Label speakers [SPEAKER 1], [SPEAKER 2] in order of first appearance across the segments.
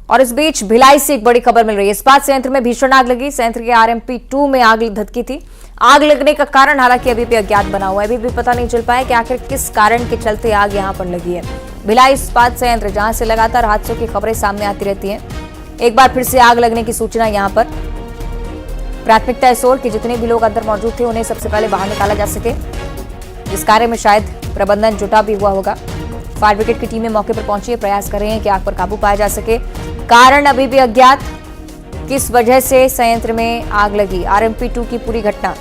[SPEAKER 1] और इस बीच भिलाई से एक बड़ी खबर मिल रही है। इस्पात संयंत्र में भीषण आग लगी। संयंत्र के आरएमपी 2 में आग धधकी थी। आग लगने का कारण हालांकि अभी भी अज्ञात बना हुआ है। अभी भी पता नहीं चल पाया कि आखिर किस कारण के चलते आग यहां पर लगी है। भिलाई इस्पात संयंत्र जहां से लगातार हादसों की खबरें सामने आती रहती हैं, एक बार फिर से आग लगने की सूचना यहां पर। प्राथमिकता इस ओर कि जितने भी लोग अंदर मौजूद थे उन्हें सबसे पहले बाहर निकाला जा सके, जिस कार्य में शायद प्रबंधन जुटा भी हुआ होगा। फायर ब्रिगेड की टीमें मौके पर पहुंची है, प्रयास कर रहे हैं कि आग पर काबू पाया जा सके। कारण अभी भी अज्ञात, किस वजह से संयंत्र में आग लगी। आरएमपी 2 की पूरी घटना,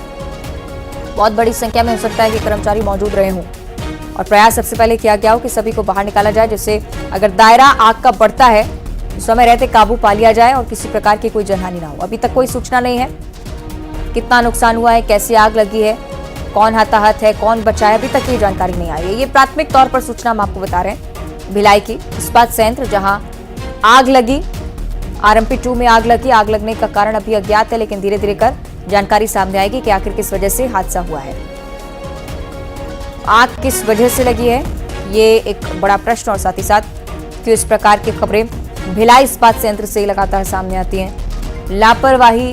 [SPEAKER 1] बहुत बड़ी संख्या में हो सकता है कि कर्मचारी मौजूद रहे हों और प्रयास सबसे पहले किया गया हो कि सभी को बाहर निकाला जाए, जिससे अगर दायरा आग का बढ़ता है तो समय रहते काबू पा लिया जाए और किसी प्रकार की कोई जनहानि ना हो। अभी तक कोई सूचना नहीं है कितना नुकसान हुआ है, कैसी आग लगी है, कौन हताहत है, कौन बचा है, अभी तक ये जानकारी नहीं आई है। ये प्राथमिक तौर पर सूचना हम आपको बता रहे हैं। भिलाई की इस्पात संयंत्र जहां आग लगी, आरएमपी 2 में आग लगी। आग लगने का कारण अभी अज्ञात है, लेकिन धीरे धीरे कर जानकारी सामने आएगी कि आखिर किस वजह से हादसा हुआ है। आग किस वजह से लगी है, ये एक बड़ा प्रश्न, और साथ ही साथ क्यों इस प्रकार की खबरें भिलाई इस्पात संयंत्र से लगातार सामने आती हैं। लापरवाही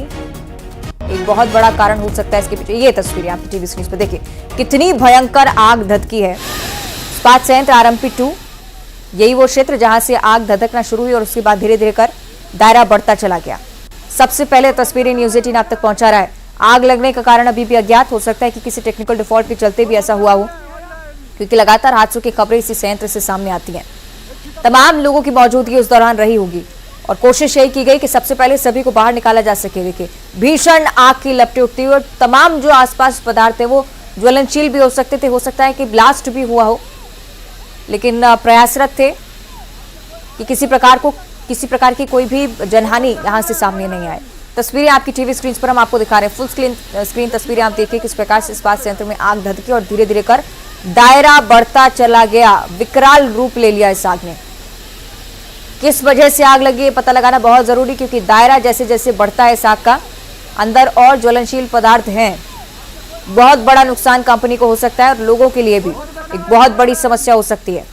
[SPEAKER 1] एक बहुत बड़ा कारण हो सकता है इसके पीछे। ये तस्वीरें आपकी टीवी स्क्रीन पर देखिए, कितनी भयंकर आग धधकी है। इस्पात संयंत्र आरएमपी 2, यही वो क्षेत्र जहां से आग धधकना शुरू हुई और उसके बाद धीरे धीरे कर दायरा बढ़ता चला गया। सबसे पहले तस्वीरें न्यूज 18 आप तक पहुंचा रहा है। आग लगने का कारण अभी भी अज्ञात, हो सकता है कि किसी टेक्निकल डिफॉल्ट के चलते भी ऐसा हुआ हो, क्योंकि लगातार हादसों की खबरें इसी संयंत्र से सामने आती हैं। तमाम लोगों की मौजूदगी उस दौरान रही होगी और कोशिश यही की गई कि सबसे पहले सभी को बाहर निकाला जा सके। देखिए, भीषण आग की लपटें उठती हुई और तमाम जो आसपास पदार्थ थे वो ज्वलनशील भी हो सकते थे, हो सकता है कि ब्लास्ट भी हुआ हो, लेकिन प्रयासरत थे कि किसी प्रकार की कोई भी जनहानि यहां से सामने नहीं आए। तस्वीरें आपकी टीवी स्क्रीन पर हम आपको दिखा रहे हैं, फुल स्क्रीन तस्वीरें आप देखिए किस प्रकार से इस्पात संयंत्र में आग धधकी और धीरे धीरे कर दायरा बढ़ता चला गया, विकराल रूप ले लिया इस आग ने। किस वजह से आग लगी है पता लगाना बहुत जरूरी, क्योंकि दायरा जैसे जैसे बढ़ता है इस आग का, अंदर और ज्वलनशील पदार्थ हैं, बहुत बड़ा नुकसान कंपनी को हो सकता है और लोगों के लिए भी एक बहुत बड़ी समस्या हो सकती है।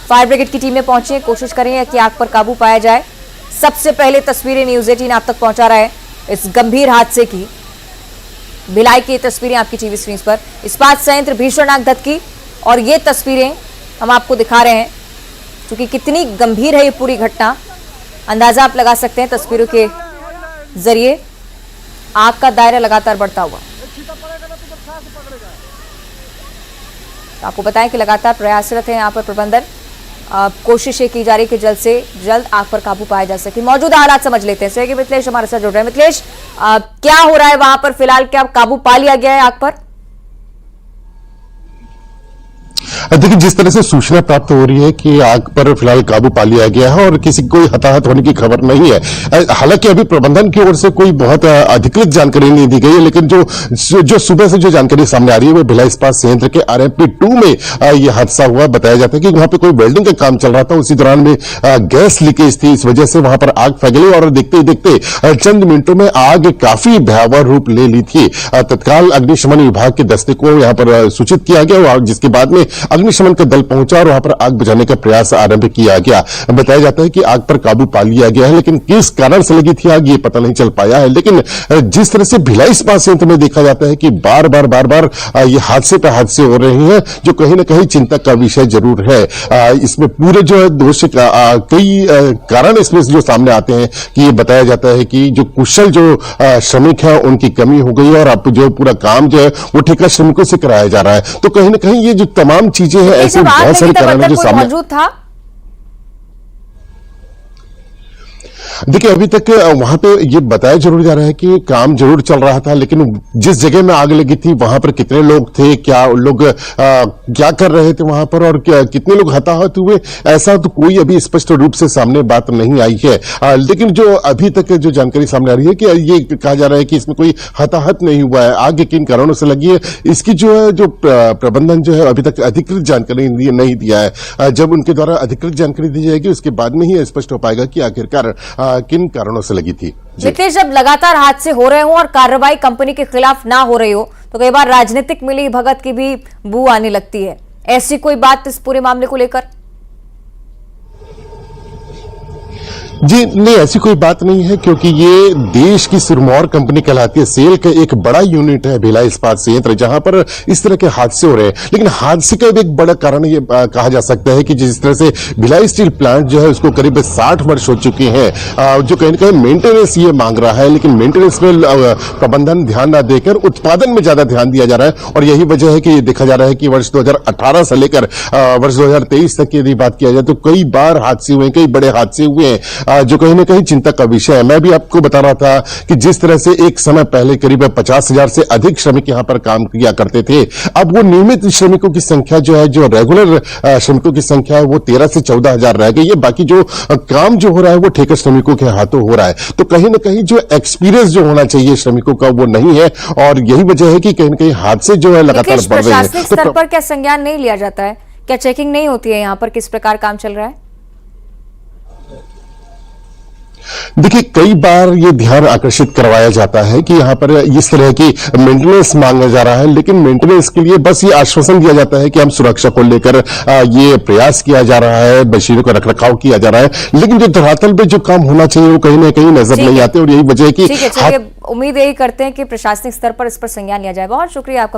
[SPEAKER 1] फायर ब्रिगेड की टीमें पहुंची, कोशिश कर रही है कि आग पर काबू पाया जाए। सबसे पहले तस्वीरें न्यूज 18 आप तक पहुंचा रहा है इस गंभीर हादसे की। भिलाई की तस्वीरें आपकी टीवी स्क्रीन पर, इस्पात संयंत्र भीषण आग धधकी और ये तस्वीरें हम आपको दिखा रहे हैं, क्योंकि कितनी गंभीर है ये पूरी घटना, अंदाजा आप लगा सकते हैं तस्वीरों के जरिए। आग का दायरा लगातार बढ़ता हुआ, आपको बताएं कि लगातार प्रयासरत है यहाँ पर प्रबंधन। कोशिश ये की जा रही है कि जल्द से जल्द आग पर काबू पाया जा सके। मौजूदा हालात समझ लेते हैं। सहयोगी मिथिलेश हमारे साथ जुड़ रहे हैं। मिथिलेश, क्या हो रहा है वहां पर फिलहाल, क्या काबू पा लिया गया है आग पर?
[SPEAKER 2] देखिए, जिस तरह से सूचना प्राप्त हो रही है कि आग पर फिलहाल काबू पा लिया गया है और किसी कोई हताहत होने की खबर नहीं है। हालांकि अभी प्रबंधन की ओर से कोई बहुत अधिकृत जानकारी नहीं दी गई है, लेकिन जो सुबह से जो जानकारी सामने आ रही है वो भिलाई इस्पात संयंत्र के आरएमपी 2 में यह हादसा हुआ। बताया जाता है कि वहां पर कोई वेल्डिंग का काम चल रहा था, उसी दौरान में गैस लीकेज थी, इस वजह से वहां पर आग फैल गई और देखते ही देखते चंद मिनटों में आग काफी भयावह रूप ले ली थी। तत्काल अग्निशमन विभाग के दस्ते को यहां पर सूचित किया गया, जिसके बाद में अग्निशमन का दल पहुंचा और वहां पर आग बुझाने का प्रयास आरंभ किया गया। बताया जाता है कि आग पर काबू पा लिया गया है, लेकिन किस कारण से लगी थी आग ये पता नहीं चल पाया है। लेकिन जिस तरह से भिलाई इस्पात संयंत्र में देखा जाता है कि बार बार ये हादसे पे हादसे हो रहे हैं, जो कहीं ना कहीं चिंता का विषय जरूर है। इसमें पूरे जो है दोष कई कारण इसमें जो सामने आते हैं कि ये बताया जाता है कि जो कुशल जो श्रमिक है उनकी कमी हो गई और अब जो पूरा काम जो है वो ठेका श्रमिकों से कराया जा रहा है। तो कहीं ना कहीं ये जो तमाम चीजें हैं, ऐसे बहुत सारे कारण है जो सामने
[SPEAKER 1] मौजूद था।
[SPEAKER 2] देखिए, अभी तक वहां पे ये बताया जरूर जा रहा है कि काम जरूर चल रहा था, लेकिन जिस जगह में आग लगी थी वहां पर कितने लोग थे, क्या लोग क्या कर रहे थे वहां पर और कितने लोग हताहत हुए, ऐसा तो कोई अभी स्पष्ट रूप से सामने बात नहीं आई है। लेकिन जो अभी तक जो जानकारी सामने आ रही है कि ये कहा जा रहा है कि इसमें कोई हताहत नहीं हुआ है। आग किन कारणों से लगी है इसकी जो है जो प्रबंधन जो है अभी तक अधिकृत जानकारी नहीं दिया है। जब उनके द्वारा अधिकृत जानकारी दी जाएगी उसके बाद में ही स्पष्ट हो पाएगा कि आखिरकार किन कारणों से लगी थी।
[SPEAKER 1] नितेश, जब लगातार हादसे हो रहे हो और कार्रवाई कंपनी के खिलाफ ना हो रही हो तो कई बार राजनीतिक मिली भगत की भी बू आने लगती है। ऐसी कोई बात इस पूरे मामले को लेकर?
[SPEAKER 2] जी नहीं, ऐसी कोई बात नहीं है, क्योंकि ये देश की सिरमौर कंपनी कहलाती है। सेल का एक बड़ा यूनिट है भिलाई इस्पात संयंत्र, जहां पर इस तरह के हादसे हो रहे हैं। लेकिन हादसे का एक बड़ा कारण ये कहा जा सकता है कि जिस तरह से भिलाई स्टील प्लांट जो है उसको करीब 60 वर्ष हो चुके हैं, जो कहीं ना कहीं मेंटेनेंस ये मांग रहा है, लेकिन मेंटेनेंस में प्रबंधन ध्यान न देकर उत्पादन में ज्यादा ध्यान दिया जा रहा है। और यही वजह है कि देखा जा रहा है कि वर्ष 2018 से लेकर वर्ष 2023 तक की यदि बात किया जाए तो कई बार हादसे हुए, कई बड़े हादसे हुए हैं, जो कहीं ना कहीं चिंता का विषय है। मैं भी आपको बता रहा था कि जिस तरह से एक समय पहले करीब 50,000 से अधिक श्रमिक यहां पर काम किया करते थे, अब वो नियमित श्रमिकों की संख्या जो है, जो रेगुलर श्रमिकों की संख्या है, वो 13 से 14,000 रह गई है। बाकी जो काम जो हो रहा है वो ठेका श्रमिकों के हाथों हो रहा है। तो कहीं ना कहीं जो एक्सपीरियंस जो होना चाहिए श्रमिकों का वो नहीं है, और यही वजह है कि कहीं ना कहीं हादसे जो है लगातार बढ़ रहे हैं।
[SPEAKER 1] प्रशासनिक स्तर पर क्या संज्ञान नहीं लिया जाता है? क्या चेकिंग नहीं होती है यहाँ पर किस प्रकार काम चल रहा है?
[SPEAKER 2] देखिए, कई बार ये ध्यान आकर्षित करवाया जाता है कि यहाँ पर इस तरह की मेंटेनेंस मांगा जा रहा है, लेकिन मेंटेनेंस के लिए बस ये आश्वासन दिया जाता है कि हम सुरक्षा को लेकर ये प्रयास किया जा रहा है, मशीनों का रखरखाव किया जा रहा है, लेकिन जो धरातल पे जो काम होना चाहिए वो कहीं ना कहीं नजर नहीं आते। और यही वजह है कि
[SPEAKER 1] उम्मीद यही करते हैं कि प्रशासनिक स्तर पर इस पर संज्ञान लिया जाए। बहुत शुक्रिया आपका।